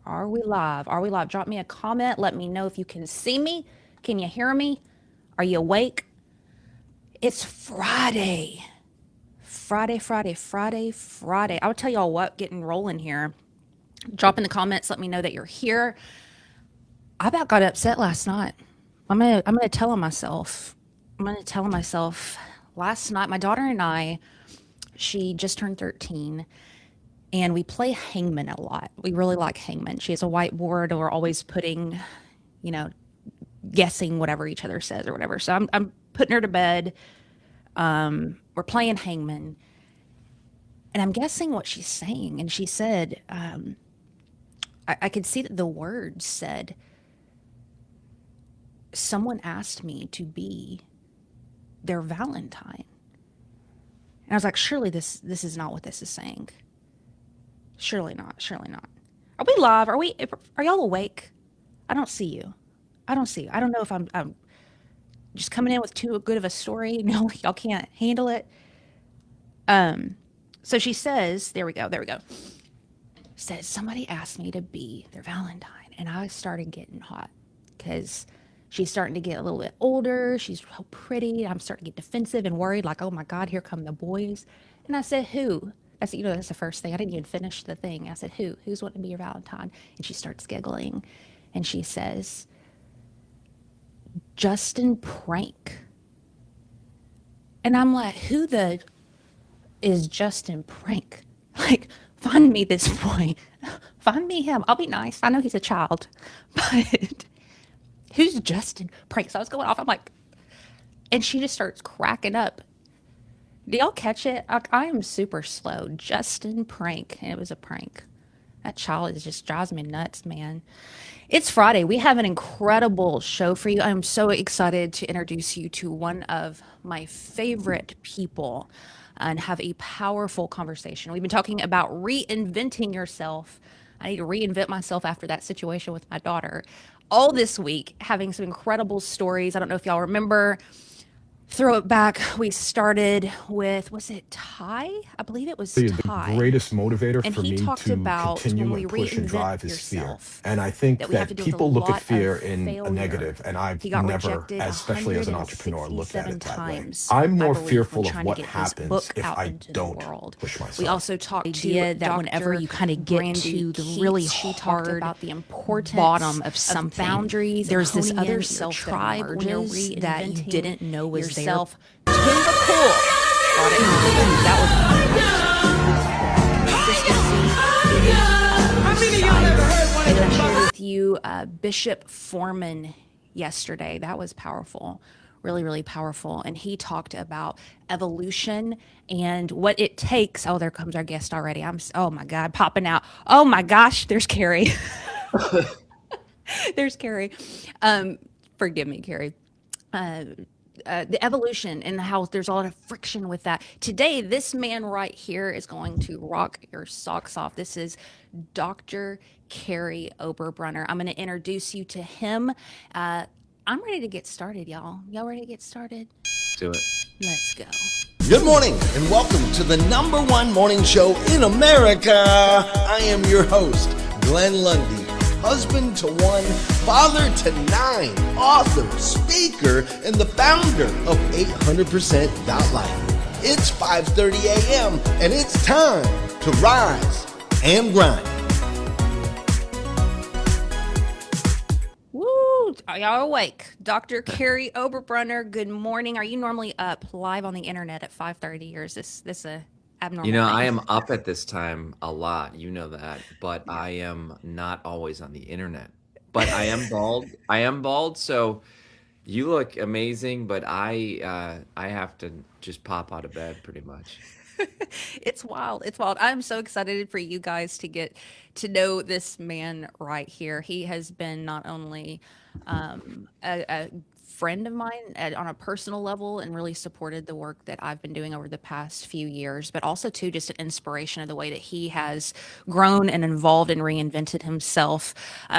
Are we live? Are we live? Drop me a comment. Let me know if you can see me. Can you hear me? Are you awake? It's Friday. Friday, Friday, Friday, Friday. I'll tell y'all what, getting rolling here. Drop in the comments. Let me know that you're here. I about got upset last night. I'm gonna tell on myself. I'm gonna tell on myself. Last night, my daughter and I, she just turned 13, and we play hangman a lot. We really like hangman. She has a whiteboard, and we're always putting, you know, guessing whatever each other says or whatever. So I'm putting her to bed. We're playing hangman, and I'm guessing what she's saying. And she said, I could see that the words said, someone asked me to be their Valentine. And I was like, surely this is not what this is saying. Surely not. Surely not. Are we live? Are y'all awake? I don't see you. I don't see you. I don't know if I'm just coming in with too good of a story. No, y'all can't handle it. So she says, there we go. Says somebody asked me to be their Valentine, and I started getting hot because she's starting to get a little bit older. She's so pretty. I'm starting to get defensive and worried, like, oh my God, here come the boys. And I said, who? I said, that's the first thing. I didn't even finish the thing. I said, who? Who's wanting to be your Valentine? And she starts giggling, and she says, Justin Prank. And I'm like, who the is Justin Prank? Like, find me this boy. Find me him. I'll be nice. I know he's a child, but who's Justin Prank? So I was going off. I'm like, and she just starts cracking up. Do y'all catch it? I am super slow. Justin Prank. And it was a prank. That child is just drives me nuts, man. It's Friday. We have an incredible show for you. I'm so excited to introduce you to one of my favorite people and have a powerful conversation. We've been talking about reinventing yourself. I need to reinvent myself after that situation with my daughter. All this week, having some incredible stories. I don't know if y'all remember. Throw it back. We started with, was it Ty? I believe it was The Ty. greatest motivator And for he me talked to about when continue we and push and reinvent drive is fear. yourself, And I that think we have to that deal with a people look at lot of fear in a failure. negative, and He I've got never, rejected especially as an entrepreneur, looked at 167 it that way. times, I'm I more believe, when fearful of trying to what get his happens book if out I into the don't world. push We myself. also talked Idea to that whenever Dr. you kind of get Brandy to the really Keats. She talked hard about the importance bottom of something, boundaries, there's and this honing in other your self that tribe when you're emerges that you reinventing didn't know was there. yourself. Timber Cool brought it home. That was consistency. And I shared with you Bishop Foreman yesterday. That was powerful, really, really powerful. And he talked about evolution and what it takes. Oh, there comes our guest already. Oh my God, popping out. Oh my gosh, there's Kary. There's Kary. Forgive me, Kary. The evolution and how there's a lot of friction with that. Today, this man right here is going to rock your socks off. This is Dr. Kary Oberbrunner. I'm going to introduce you to him. I'm ready to get started, y'all. Y'all ready to get started? Do it. Let's go. Good morning and welcome to the #1 morning show in America. I am your host, Glenn Lundy, husband to 1, father to 9, author, speaker, and the founder of 800%.life. It's 5:30 a.m. and it's time to rise and grind. Woo! Are y'all awake? Dr. Kary Oberbrunner, good morning. Are you normally up live on the internet at 5:30, or is this a abnormal thing? I am up at this time a lot, you know that, but I am not always on the internet. But I am bald. I am bald, so you look amazing, but I have to just pop out of bed pretty much. It's wild. It's wild. I'm so excited for you guys to get to know this man right here. He has been not only a friend of mine on a personal level and really supported the work that I've been doing over the past few years, but also too just an inspiration of the way that he has grown and evolved and reinvented himself.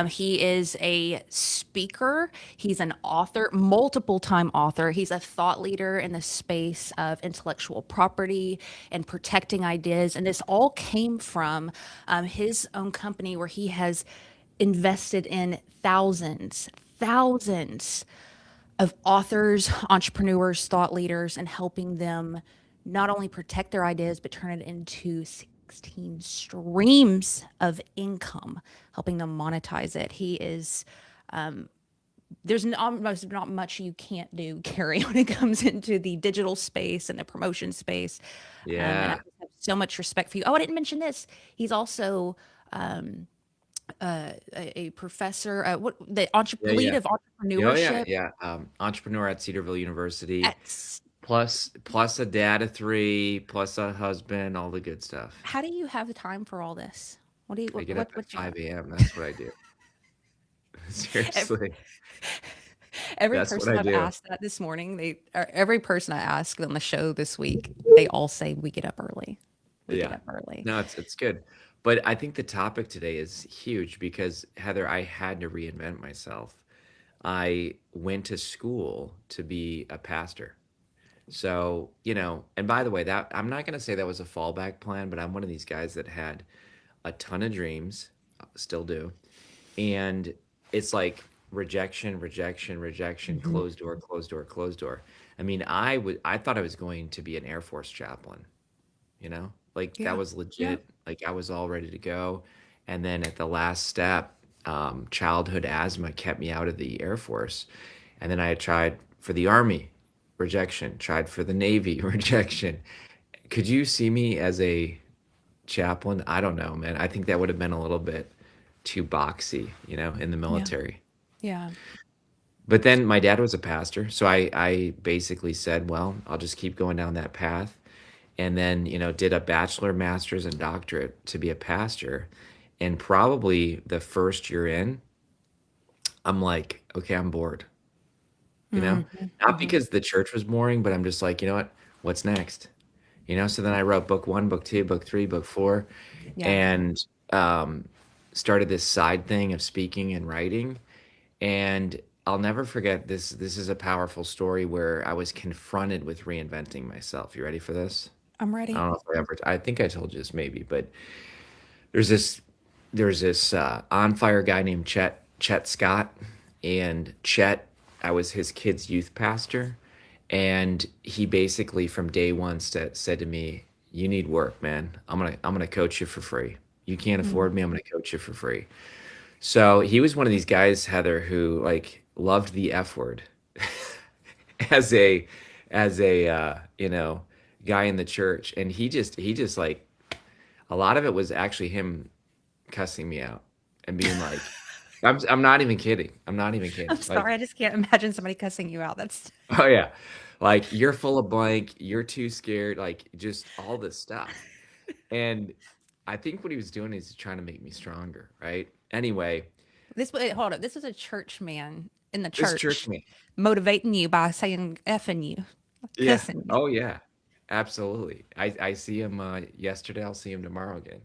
He is a speaker. He's an author, multiple time author. He's a thought leader in the space of intellectual property and protecting ideas. And this all came from his own company where he has invested in thousands of authors, entrepreneurs, thought leaders, and helping them not only protect their ideas, but turn it into 16 streams of income, helping them monetize it. He is, there's almost not much you can't do, Kary, when it comes into the digital space and the promotion space. And I Yeah. just have so much respect for you. Oh, I didn't mention this. He's also a professor, what the Yeah, lead yeah. of Oh, yeah, entrepreneurship yeah. Entrepreneur at Cedarville University, at. plus a dad of 3, plus a husband, all the good stuff. How do you have the time for all this? What do you I get up at what you got? 5 a.m. That's what I do. Ev- Seriously, Every that's what person I I've do. asked that this morning, or every person I asked on the show this week, they all say we get up early. We get Yeah. up early. No, it's good. But I think the topic today is huge because Heather, I had to reinvent myself. I went to school to be a pastor. So, and by the way, that I'm not going to say that was a fallback plan, but I'm one of these guys that had a ton of dreams, still do. And it's like rejection, rejection, rejection, Hmm. closed door, closed door, closed door. I mean, I thought I was going to be an Air Force chaplain, like that Yeah. was Yeah. legit. Like I was all ready to go. And then at the last step, childhood asthma kept me out of the Air Force. And then I had tried for the Army, rejection, tried for the Navy, rejection. Could you see me as a chaplain? I don't know, man. I think that would have been a little bit too boxy, in the Yeah. military. Yeah. But then my dad was a pastor, so I basically said, well, I'll just keep going down that path. And then, did a bachelor, master's, and doctorate to be a pastor. And probably the first year in, I'm like, okay, I'm bored, Hmm. Not Hmm. because the church was boring, but I'm just like, you know what? What's next? So then I wrote book 1, book 2, book 3, book 4, Yeah. and started this side thing of speaking and writing. And I'll never forget this. This is a powerful story where I was confronted with reinventing myself. You ready for this? I'm I ready. don't know if I think I told you this maybe, but there's this on fire guy named Chet Scott, and Chet, I was his kid's youth pastor, and he basically from day one said to me, "You need work, man. I'm gonna coach you for free. You can't Mm. afford me. I'm gonna coach you for free." So he was one of these guys, Heather, who like loved the F word as a guy in the church, and he just like a lot of it was actually him cussing me out and being like, I'm not even kidding. I'm not even I'm kidding. Like, sorry. I just can't imagine somebody cussing you out. That's oh yeah, like you're full of blank. You're too scared. Like just all this stuff. And I think what he was doing is trying to make me stronger, right? Anyway, this. Wait, hold up. This is a church man in the this church church man. motivating you by saying effing you, Yeah. cussing you. Oh yeah. Absolutely. I see him yesterday. I'll see him tomorrow again.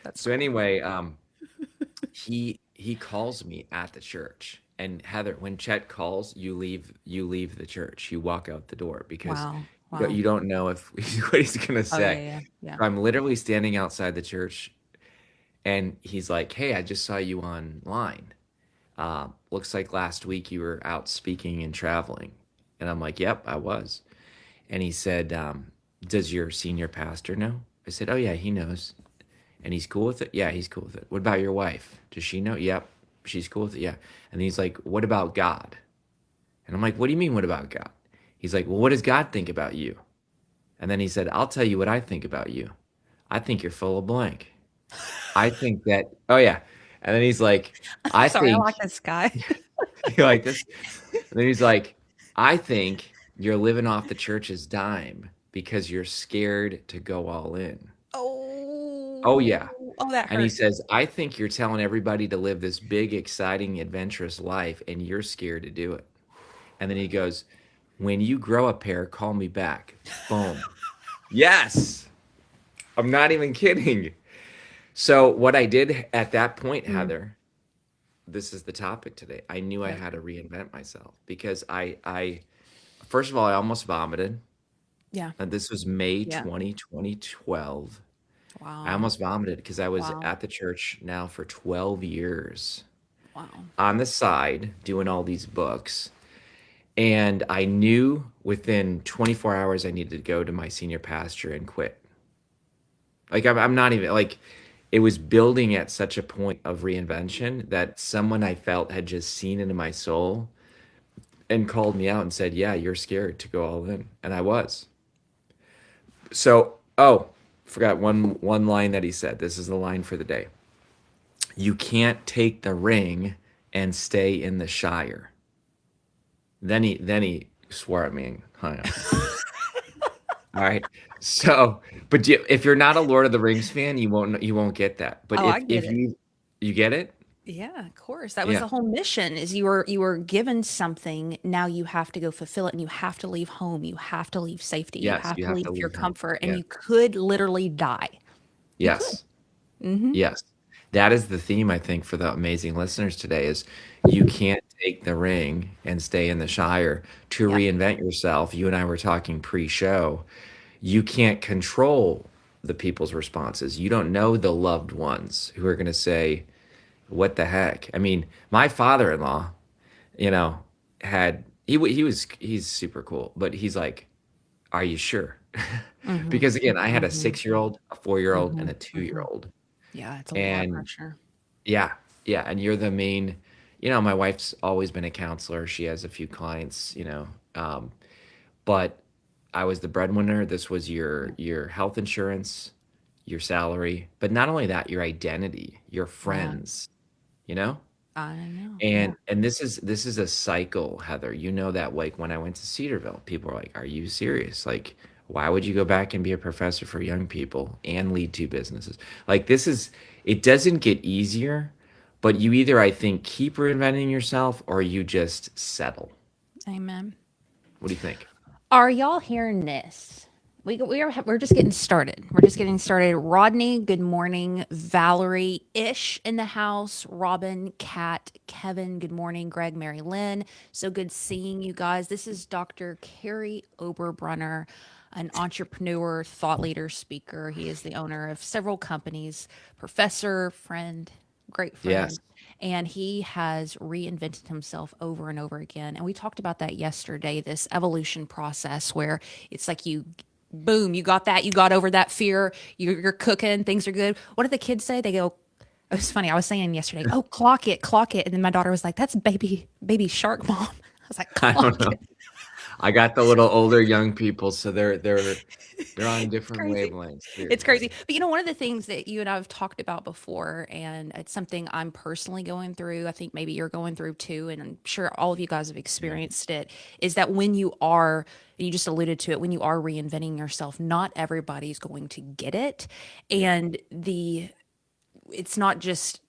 That's So cool. anyway, he calls me at the church. And Heather, when Chet calls, you leave the church. You walk out the door because Wow. you don't, Wow. you don't know if what he's gonna Oh yeah. say. Yeah. Yeah. So I'm literally standing outside the church, and he's like, "Hey, I just saw you online. Looks like last week you were out speaking and traveling." And I'm like, "Yep, I was." And he said, "Does your senior pastor know?" I said, "Oh yeah, he knows." And he's cool with it? Yeah, he's cool with it. What about your wife? Does she know? Yep, she's cool with it. Yeah. And he's like, what about God? And I'm like, what do you mean, what about God? He's like, well, what does God think about you? And then he said, I'll tell you what I think about you. I think you're full of blank. I think that, oh yeah. And then he's like, I Sorry. I think, like this guy. you like this? And then he's like, I think you're living off the church's dime because you're scared to go all in. Oh yeah. Oh. Oh, that And he hurt. says, I think you're telling everybody to live this big, exciting, adventurous life, and you're scared to do it. And then he goes, when you grow a pair, call me back. Boom. Yes. I'm not even kidding. So what I did at that point, Mm. Heather, this is the topic today. I knew I Yep. had to reinvent myself because I first of all, I almost vomited. Yeah. And this was May Yeah. 2012. I Wow. almost vomited because I was Wow. at the church now for 12 years. Wow. on the side doing all these books. And I knew within 24 hours I needed to go to my senior pastor and quit. Like I'm not even like it was building at such a point of reinvention that someone I felt had just seen into my soul and called me out and said, "Yeah, you're scared to go all in." And I was. So, forgot one line that he said. This is the line for the day. You can't take the ring and stay in the Shire. Then he swore at me and hung up. All right. So, but if you're not a Lord of the Rings fan, you won't get that. But Oh, I if get if it. you get it, Yeah, of course. That was yeah, the whole mission is you were given something, now you have to go fulfill it and you have to leave home, you have to leave safety, you yes, have you to have to leave your leave home. comfort, and Yes, you could literally die. You could. yes, yes. That is the theme I think for the amazing listeners today is you can't take the ring and stay in the Shire to Yep. reinvent yourself. You and I were talking pre-show. You can't control the people's responses. You don't know the loved ones who are going to say, "What the heck?" I mean, my father-in-law, you know, had he's super cool, but he's like, "Are you sure?" Mhm. Because again, I had a Mhm. 6-year-old, a 4-year-old, and Mhm. a Mhm. 2-year-old. Yeah, it's a lot of And pressure. yeah, yeah, and you're the main, my wife's always been a counselor. She has a few clients, but I was the breadwinner. This was your health insurance, your salary, but not only that, your identity, your Yeah, friends, you know? I know. Yeah. And this is a cycle, Heather. You know that like when I went to Cedarville, people were like, "Are you serious? Like, why would you go back and be a professor for young people and lead two businesses?" Like it doesn't get easier, but you either I think keep reinventing yourself or you just settle. Amen. What do you think? Are y'all hearing this? We're just getting started. We're just getting started. Rodney, good morning. Valerie, Ish in the house. Robin, Kat, Kevin, good morning. Greg, Mary Lynn. So good seeing you guys. This is Dr. Kary Oberbrunner, an entrepreneur, thought leader, speaker. He is the owner of several companies, professor, friend, great Yes. friend, and he has reinvented himself over and over again. And we talked about that yesterday, this evolution process where it's like you, boom, you got that, you got over that fear, you're cooking, things are good. What did the kids say? They go, it was funny. I was saying yesterday, oh, clock it, clock it. And then my daughter was like, that's baby shark, mom. I was like, I don't clock know. it. I got the little older young people, so they're on It's different crazy. wavelengths too. It's crazy. But one of the things that you and I have talked about before, and it's something I'm personally going through, I think maybe you're going through too, and I'm sure all of you guys have Yeah. experienced it, is that when you are, and you just alluded to it, when you are reinventing yourself, not everybody's going to get it. Yeah. And it's not just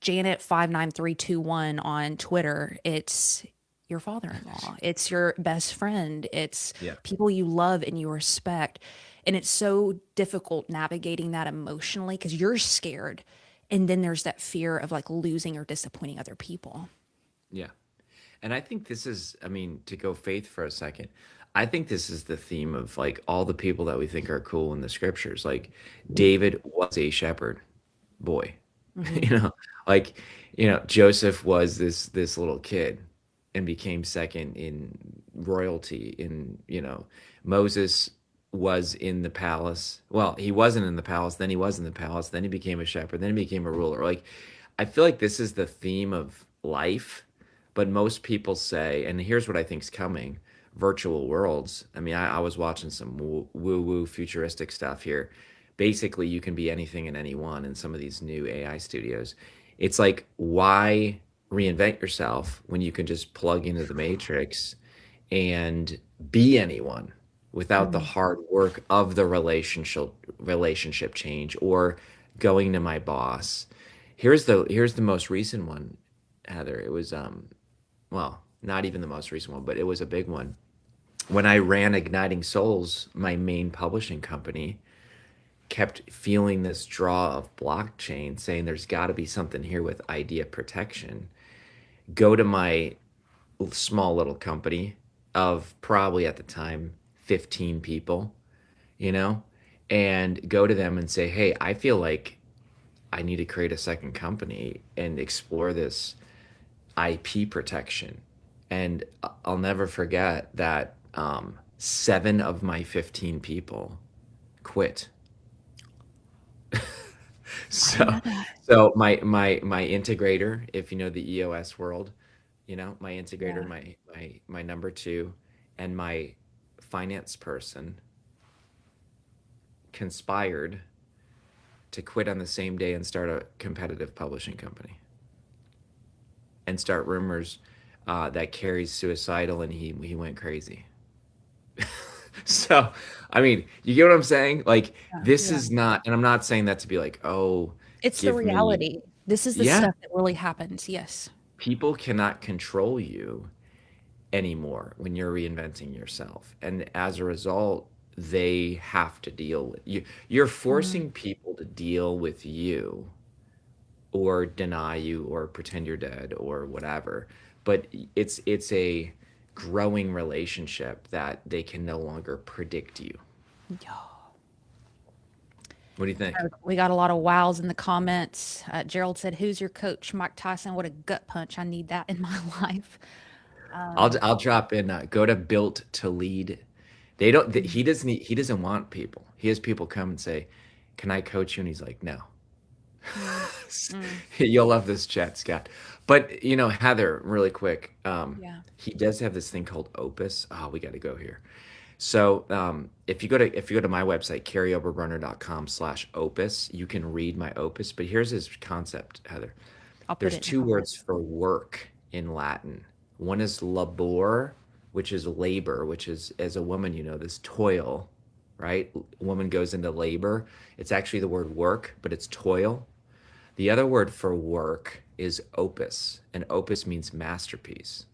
Janet 59321 on Twitter. It's your father-in-law. It's your best friend. It's Yeah. people you love and you respect. And it's so difficult navigating that emotionally because you're scared. And then there's that fear of like losing or disappointing other people. Yeah. And I think this is, I mean, to go faith for a second, I think this is the theme of like all the people that we think are cool in the scriptures. Like David was a shepherd boy, Hmm. you know, like, Joseph was this little kid and became second in royalty Moses was in the palace. Well, he wasn't in the palace, then he was in the palace, then he became a shepherd, then he became a ruler. Like I feel like this is the theme of life, but most people say, and here's what I think's coming, virtual worlds. I mean, I was watching some woo-woo futuristic stuff here. Basically, you can be anything and anyone in some of these new AI studios. It's like, why reinvent yourself when you can just plug into the matrix and be anyone without the Hmm. hard work of the relationship change or going to my boss. Here's the most recent one, Heather. It was well, not even the most recent one, but it was a big one. When I ran Igniting Souls, my main publishing company kept feeling this draw of blockchain, saying there's got to be something here with idea protection. Go to my small little company of probably at the time 15 people, you know, and go to them and say, "Hey, I feel like I need to create a second company and explore this IP protection. And I'll never forget that 7 of my 15 people quit. So, so my integrator, if you know the EOS world, my integrator, my number 2, and my finance person conspired to quit on the same day and start a competitive publishing company and start rumors that Kary's suicidal and he went crazy. So, I mean, you get what I'm saying? Like, this is not, and I'm not saying that to be like, oh, It's the give me, reality. This is the yeah, stuff that really happens. Yes. people cannot control you anymore when you're reinventing yourself. And as a result, they have to deal with you. You're forcing people to deal with you or deny you or pretend you're dead or whatever. But it's a growing relationship that they can no longer predict you. What do you think? We got a lot of wows in the comments. Gerald said, "Who's your coach?" Mike Tyson, what a gut punch. I need that in my life. I'll drop in. Go to Built to Lead. They don't. He doesn't want people. He has people come and say, "Can I coach you?" And he's like, "No." You'll love this chat, Scott. But Heather, really quick. He does have this thing called Opus. Oh, we got to go here. So if you go to my website, karyoberbrunner.com/opus, you can read my opus. But here's his concept, Heather. There's 2 words for work in Latin. One is labor, which is labor, which is, as a woman, this toil, right? A woman goes into labor. It's actually the word work, but it's toil. The other word for work is opus, and opus means masterpiece.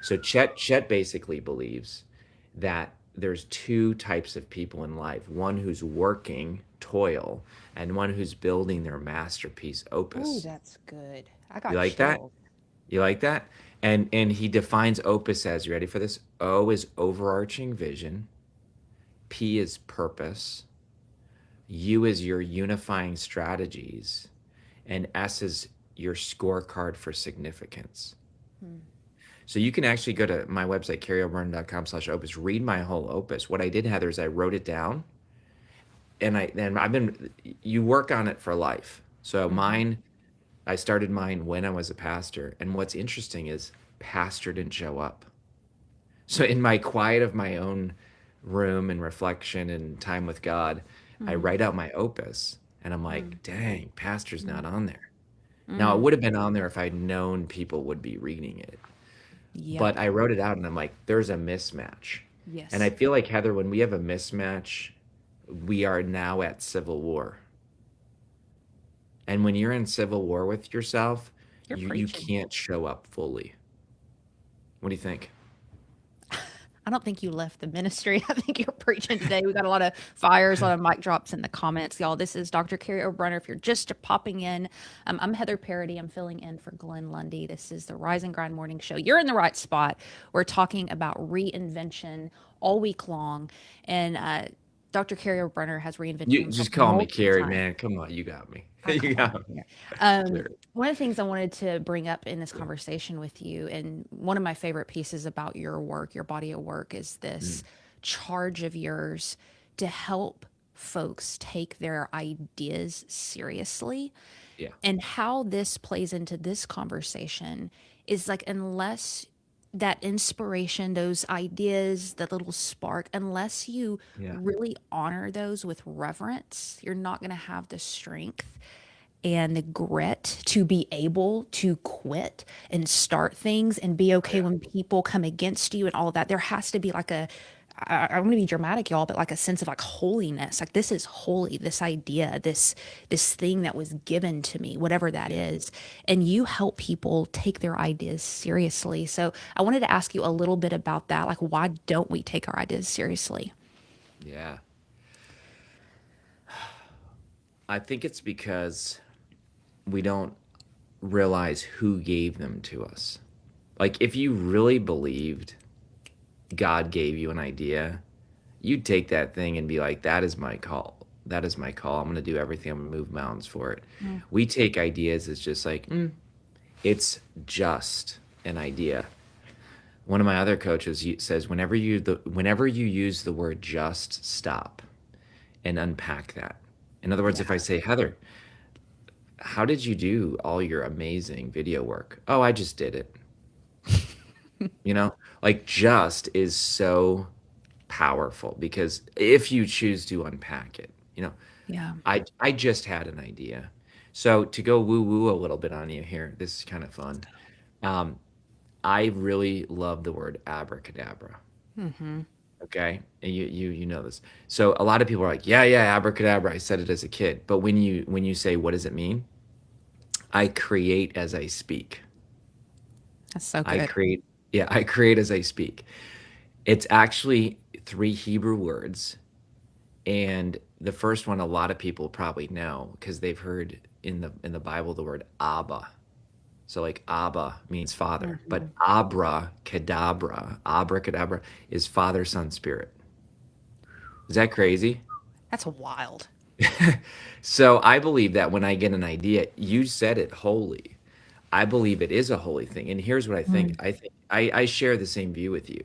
So Chet basically believes that there's 2 types of people in life: one who's working, toil, and one who's building their masterpiece, opus. Oh, that's good. I got You like that? chills. You like that? And he defines opus as, you ready for this? O is overarching vision, P is purpose, U is your unifying strategies, and S is your scorecard for significance. So you can actually go to my website, karyoberbrunner.com/opus, read my whole opus. What I did, Heather, is I wrote it down, and you work on it for life. So I started mine when I was a pastor. And what's interesting is pastor didn't show up. So in my quiet of my own room and reflection and time with God, I write out my opus, and I'm like, dang, pastor's not on there. Now, it would have been on there if I'd known people would be reading it. Yeah. But I wrote it out, and I'm like, there's a mismatch. Yes. And I feel like, Heather, when we have a mismatch, we are now at civil war. And when you're in civil war with yourself, You're you preaching. can't show up fully. What do you think? I don't think you left the ministry. I think you're preaching today. We got a lot of fires, a lot of mic drops in the comments, y'all. This is Dr. Kary Oberbrunner. If you're just popping in, I'm Heather Parody. I'm filling in for Glenn Lundy. This is the Rise and Grind Morning Show. You're in the right spot. We're talking about reinvention all week long, and Dr. Kary Oberbrunner has reinvented You himself just call me multiple Kary, times. man. Come on, you got me. I You call got me. Um, one of the things I wanted to bring up in this conversation with you, and one of my favorite pieces about your work, your body of work, is this charge of yours to help folks take their ideas seriously. Yeah. And how this plays into this conversation is like, unless that inspiration, those ideas, that little spark, unless you Yeah. really honor those with reverence, you're not going to have the strength and the grit to be able to quit and start things and be okay when people come against you and all of that. There has to be like I'm going to be dramatic, y'all, but like a sense of like holiness. Like, this is holy, this idea, this thing that was given to me, whatever that is. And you help people take their ideas seriously. So I wanted to ask you a little bit about that. Like, why don't we take our ideas seriously? Yeah. I think it's because we don't realize who gave them to us. Like, if you really believed God gave you an idea, you'd take that thing and be like, that is my call. That is my call. I'm going to do everything. I'm going to move mountains for it. We take ideas as just like, It's just an idea. One of my other coaches says, whenever you use the word just, stop and unpack that. In other words, if I say, Heather, how did you do all your amazing video work? Oh, I just did it. Like just is so powerful because if you choose to unpack it, Yeah. I just had an idea. So to go woo woo a little bit on you here, this is kind of fun. I really love the word abracadabra. Okay, and you know this. So a lot of people are like, yeah, abracadabra. I said it as a kid, but when you say, what does it mean? I create as I speak. That's so I good. create as I speak. It's actually 3 Hebrew words, and the first one a lot of people probably know because they've heard in the Bible the word Abba. So like Abba means father, but abracadabra is Father, Son, Spirit. Is that crazy? That's wild. So I believe that when I get an idea, you said it holy. I believe it is a holy thing. And here's what I think. I share the same view with you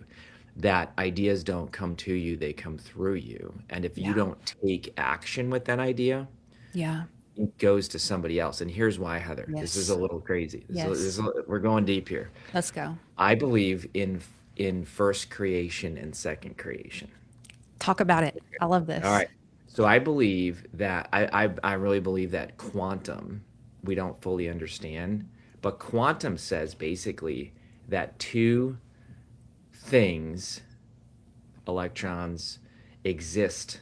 that ideas don't come to you, they come through you. And if you Yeah. don't take action with that idea, Yeah. it goes to somebody else. And here's why, Heather. This is a Yes. little crazy. Yes. We're going deep here. Let's go. I believe in first creation and second creation. Talk about it. I love this. All right. So I believe that I really believe that quantum we don't fully understand, but quantum says basically that 2 things, electrons, exist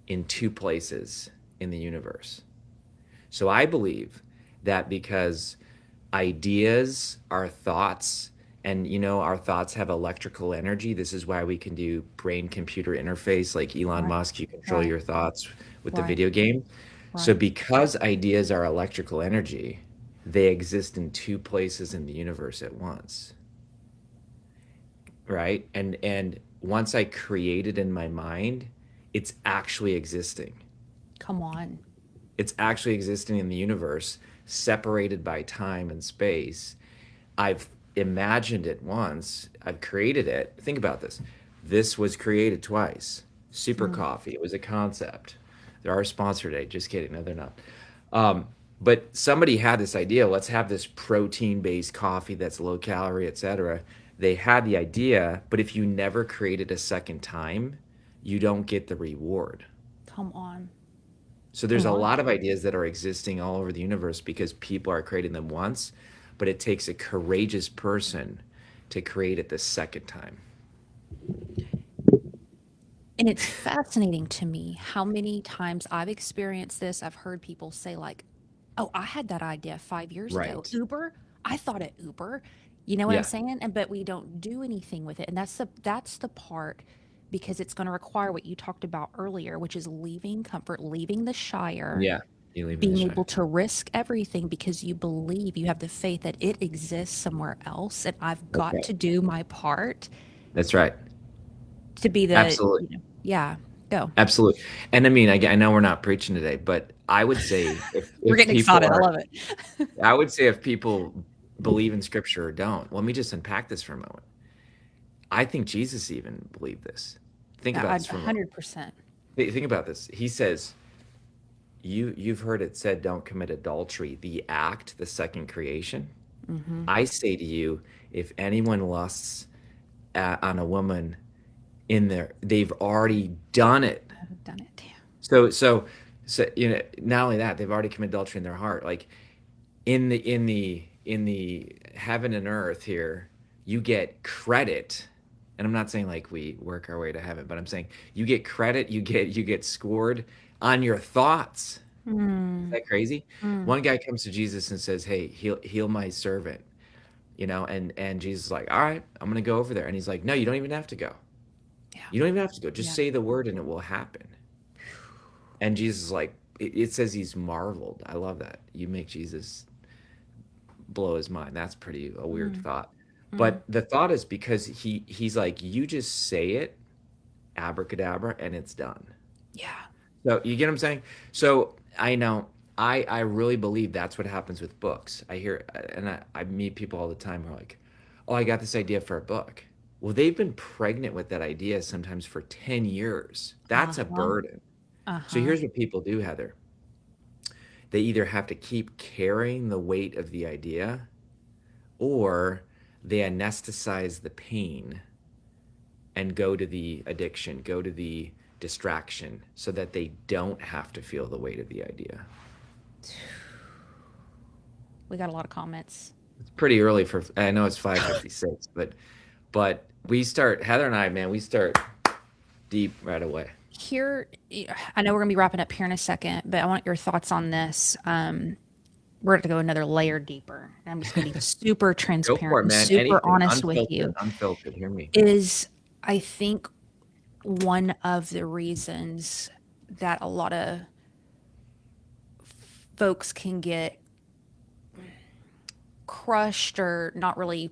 in 2 places in the universe. So I believe that because ideas are thoughts, and our thoughts have electrical energy. This is why we can do brain-computer interface like Elon Right. Musk. You control Right. your thoughts with the Right. video game. So Right. because ideas are electrical energy, they exist in 2 places in the universe at once. Right? And once I create it in my mind, it's actually existing. Come on. It's actually existing in the universe, separated by time and space. I've imagined it once. I've created it. Think about this. This was created twice. Super Coffee. It was a concept. They're our sponsor today. Just kidding. No, they're not. But somebody had this idea. Let's have this protein-based coffee that's low calorie, etc. They had the idea, but if you never create it a second time, you don't get the reward. Come on. So there's a lot of ideas that are existing all over the universe because people are creating them once, but it takes a courageous person to create it the second time. And it's fascinating to me how many times I've experienced this. I've heard people say like, "Oh, I had that idea 5 years ago. Right. Uber? I thought it Uber." You know what I'm Yeah. saying? And but we don't do anything with it. And that's the part because it's going to require what you talked about earlier, which is leaving comfort, leaving the shire, Yeah. You leave being the able to risk everything because you believe you have the faith that it exists somewhere else and I've got right. to do my part That's right. to be the Absolutely. yeah, go. Absolutely. And I mean, I know we're not preaching today, but I would say We're if getting people excited. I are, love it. I would say if people believe in scripture or don't, let me just unpack this for a moment. I think Jesus even believed this. Think about this for a moment. 100%. Think about this. He says, you've heard it said, don't commit adultery, the act, the second creation. I say to you, if anyone lusts on a woman in there, they've already done it. I've done it. Yeah. So not only that, they've already committed adultery in their heart. Like in the heaven and earth here, you get credit. And I'm not saying like we work our way to heaven, but I'm saying you get credit, you get scored on your thoughts. Is that crazy? One guy comes to Jesus and says, "Hey, heal my servant." And Jesus is like, "All right, I'm gonna go over there." And he's like, "No, you don't even have to go. Yeah. You don't even have to go. Just Yeah. say the word and it will happen." And Jesus is like, it says he's marveled. I love that. You make Jesus blow his mind. That's a weird thought. But the thought is because he's like, you just say it, abracadabra, and it's done. Yeah. So you get what I'm saying? So I know I really believe that's what happens with books. I hear, and I meet people all the time who are like, oh, I got this idea for a book. Well, they've been pregnant with that idea sometimes for 10 years. That's a Uh-huh. burden. So Uh-huh. here's what people do, Heather. They either have to keep carrying the weight of the idea, or they anesthetize the pain and go to the addiction, go to the distraction so that they don't have to feel the weight of the idea. We got a lot of comments. It's pretty early for, I know it's 5:56, but we start, Heather and I, man, we start deep right away. Here, I know we're going to be wrapping up here in a second, but I want your thoughts on this. We're going to go another layer deeper. And I'm just going to be super Go for transparent it, and man. super Anything, honest with unfiltered, you. unfiltered. Hear me. Is I think one of the reasons that a lot of folks can get crushed or not really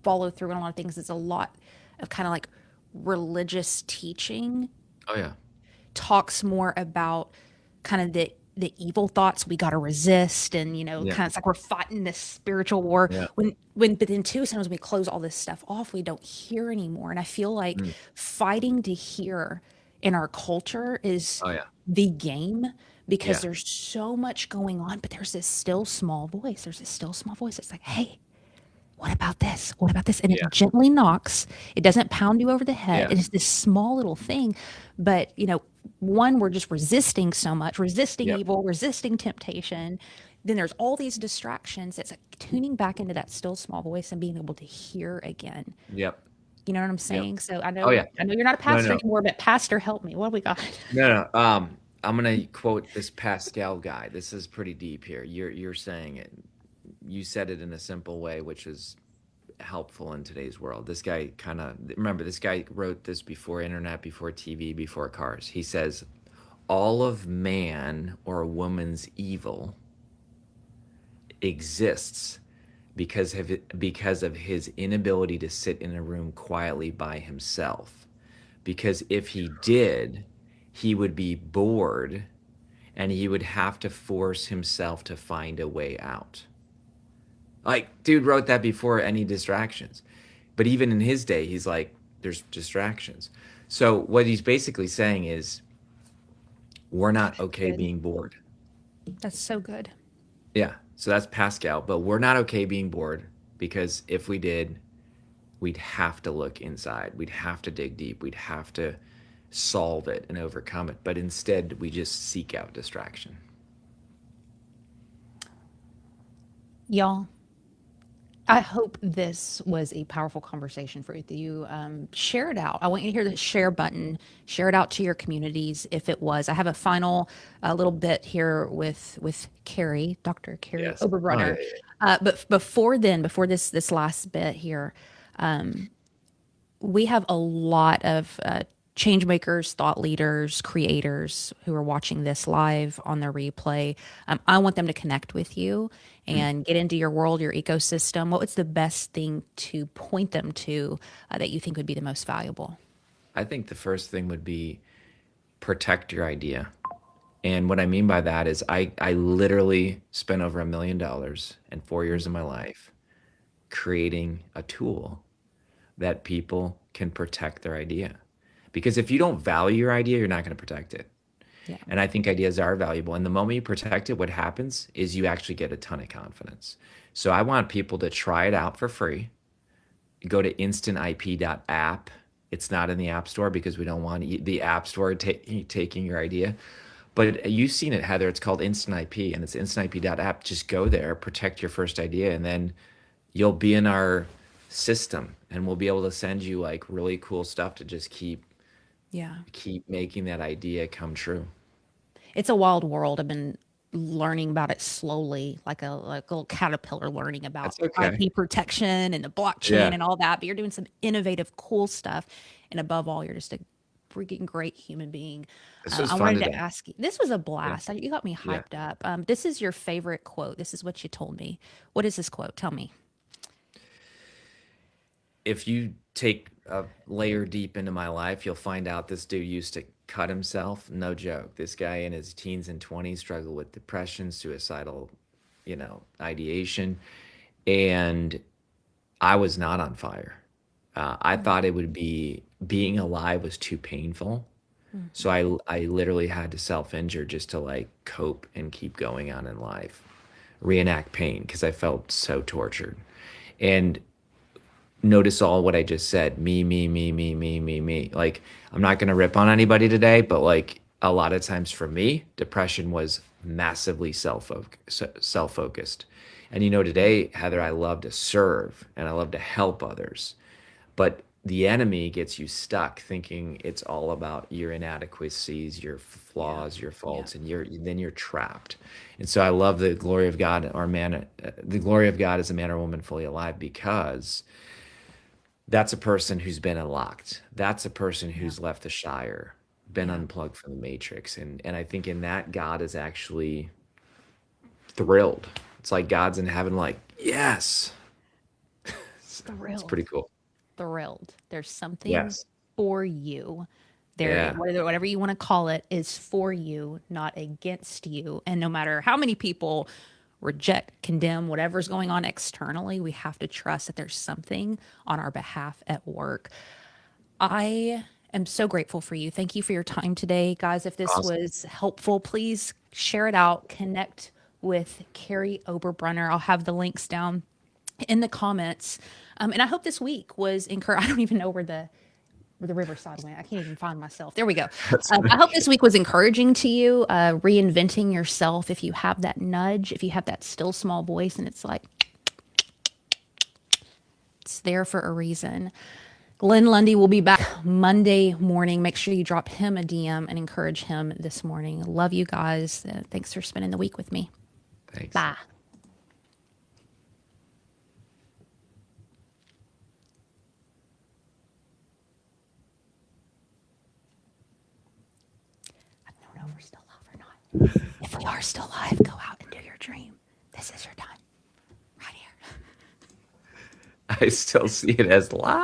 follow through on a lot of things is a lot of kind of like religious teaching Oh yeah. talks more about kind of the evil thoughts we got to resist, and Yeah. kind of it's like we're fighting this spiritual war. Yeah. But then too, sometimes we close all this stuff off, we don't hear anymore. And I feel like Mm. fighting to hear in our culture is Oh yeah. the game, because Yeah. there's so much going on, but there's this still small voice. There's this still small voice. It's like, hey, what about this? What about this? And it Yeah. gently knocks. It doesn't pound you over the head. Yeah. It's this small little thing. But, one, we're just resisting so much, resisting Yep. evil, resisting temptation. Then there's all these distractions. It's like tuning back into that still small voice and being able to hear again. Yep. You know what I'm Yep. saying? So I Oh know, yeah. you're not a No, pastor no, anymore, but pastor, help me. What have we got? no. I'm gonna quote this Pascal guy. This is pretty deep here. You're saying it. You said it in a simple way, which is helpful in today's world. This guy remember, this guy wrote this before internet, before TV, before cars. He says, all of man or a woman's evil exists because of his inability to sit in a room quietly by himself. Because if he did, he would be bored and he would have to force himself to find a way out. Like, dude wrote that before any distractions. But even in his day, he's like, there's distractions. So what he's basically saying is, we're not okay Good. being bored. That's so good. Yeah. So that's Pascal. But we're not okay being bored, because if we did, we'd have to look inside. We'd have to dig deep. We'd have to solve it and overcome it. But instead, we just seek out distraction. Y'all, I hope this was a powerful conversation for you. Share it out. I want you to hear the share button. Share it out to your communities if it was. I have a final little bit here with Kary, Dr. Kary Yes. Oberbrunner. Oh, yeah. But before this last bit here, we have a lot of change makers, thought leaders, creators who are watching this live on the replay. I want them to connect with you and get into your world, your ecosystem. What's the best thing to point them to that you think would be the most valuable? I think the first thing would be protect your idea. And what I mean by that is I literally spent over $1 million in 4 years of my life creating a tool that people can protect their idea. Because if you don't value your idea, you're not going to protect it. Yeah. And I think ideas are valuable. And the moment you protect it, what happens is you actually get a ton of confidence. So I want people to try it out for free. Go to instantip.app. It's not in the App Store because we don't want the App Store taking your idea. But you've seen it, Heather. It's called Instant IP, and it's instantip.app. Just go there, protect your first idea, and then you'll be in our system, and we'll be able to send you like really cool stuff to just keep making that idea come true. It's a wild world. I've been learning about it slowly, like a little caterpillar learning about That's okay. IP protection and the blockchain Yeah. and all that. But you're doing some innovative, cool stuff. And above all, you're just a freaking great human being. This was I fun wanted to today. ask you, this was a blast. You got me Yeah. hyped up. This is your favorite quote. This is what you told me. What is this quote? Tell me. If you take a layer deep into my life, you'll find out this dude used to cut himself. No joke. This guy in his teens and 20s struggled with depression, suicidal, ideation. And I was not on fire. I thought it would be being alive was too painful. So I literally had to self-injure just to like cope and keep going on in life, reenact pain because I felt so tortured. And notice all what I just said, me, me, me, me, me, me, me. Like, I'm not going to rip on anybody today, but like a lot of times for me, depression was massively self-focused. And today, Heather, I love to serve and I love to help others. But the enemy gets you stuck thinking it's all about your inadequacies, your flaws, your faults, and then you're trapped. And so I love the glory of God, the glory of God is a man or woman fully alive, because that's a person who's been unlocked. That's a person who's left the Shire, been unplugged from the matrix. And I think in that, God is actually thrilled. It's like God's in heaven like, yes. It's pretty cool. Thrilled. There's something Yes. for you. Yeah. Whatever you want to call it is for you, not against you. And no matter how many people reject, condemn, whatever's going on externally, we have to trust that there's something on our behalf at work. I am so grateful for you. Thank you for your time today. Guys, if this Awesome. was helpful, please share it out. Connect with Kary Oberbrunner. I'll have the links down in the comments. And I hope this week was encouraging. I don't even know where the riverside went. I can't even find myself. There we go. I hope this week was encouraging to you, reinventing yourself. If you have that nudge, if you have that still small voice and it's like, it's there for a reason. Glenn Lundy will be back Monday morning. Make sure you drop him a DM and encourage him this morning. Love you guys. Thanks for spending the week with me. Thanks. Bye. I don't know if we're still live or not. If we are still live, go out and do your dream. This is your time. Right here. I still see it as live.